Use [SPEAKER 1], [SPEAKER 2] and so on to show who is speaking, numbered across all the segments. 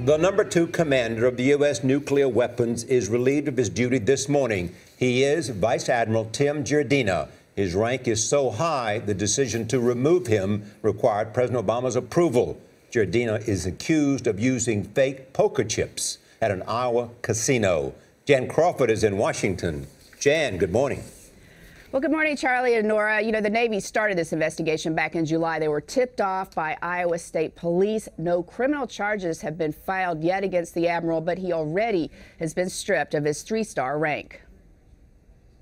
[SPEAKER 1] The #2 commander of the U.S. nuclear weapons is relieved of his duty this morning. He is Vice Admiral Tim Giardina. His rank is so high, the decision to remove him required President Obama's approval. Giardina is accused of using fake poker chips at an Iowa casino. Jan Crawford is in Washington. Jan, good morning.
[SPEAKER 2] Well, good morning, Charlie and Nora. You know, the Navy started this investigation back in July. They were tipped off by Iowa State Police. No criminal charges have been filed yet against the admiral, but he already has been stripped of his 3-star rank.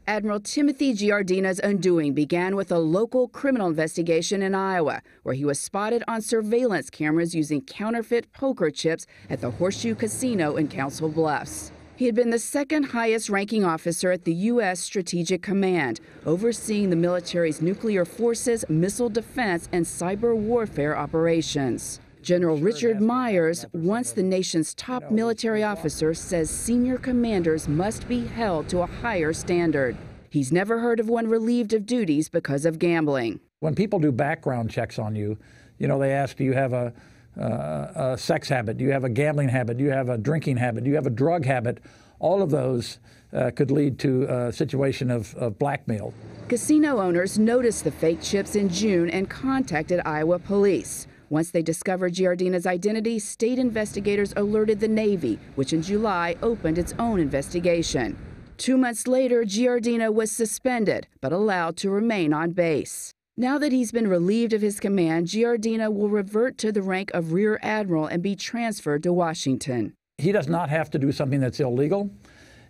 [SPEAKER 2] Admiral Timothy Giardina's undoing began with a local criminal investigation in Iowa, where he was spotted on surveillance cameras using counterfeit poker chips at the Horseshoe Casino in Council Bluffs. He had been the second highest ranking officer at the U.S. Strategic Command, overseeing the military's nuclear forces, missile defense, and cyber warfare operations. General Richard Myers, once the nation's top military officer, says senior commanders must be held to a higher standard. He's never heard of one relieved of duties because of gambling.
[SPEAKER 3] When people do background checks on you, they ask, do you have a sex habit? Do you have a gambling habit? Do you have a drinking habit? Do you have a drug habit? All of those could lead to a situation of blackmail.
[SPEAKER 2] Casino owners noticed the fake chips in June and contacted Iowa police. Once they discovered Giardina's identity, state investigators alerted the Navy, which in July opened its own investigation. 2 months later, Giardina was suspended, but allowed to remain on base. Now that he's been relieved of his command, Giardina will revert to the rank of Rear Admiral and be transferred to Washington.
[SPEAKER 3] He does not have to do something that's illegal.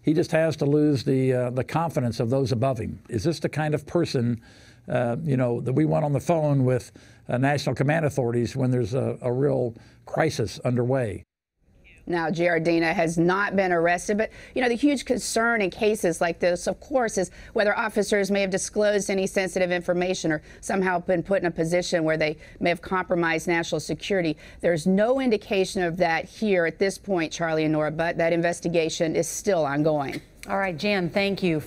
[SPEAKER 3] He just has to lose the confidence of those above him. Is this the kind of person, that we want on the phone with national command authorities when there's a real crisis underway?
[SPEAKER 2] Now, Giardina has not been arrested, but, the huge concern in cases like this, of course, is whether officers may have disclosed any sensitive information or somehow been put in a position where they may have compromised national security. There's no indication of that here at this point, Charlie and Nora, but that investigation is still ongoing.
[SPEAKER 4] All right, Jan, thank you.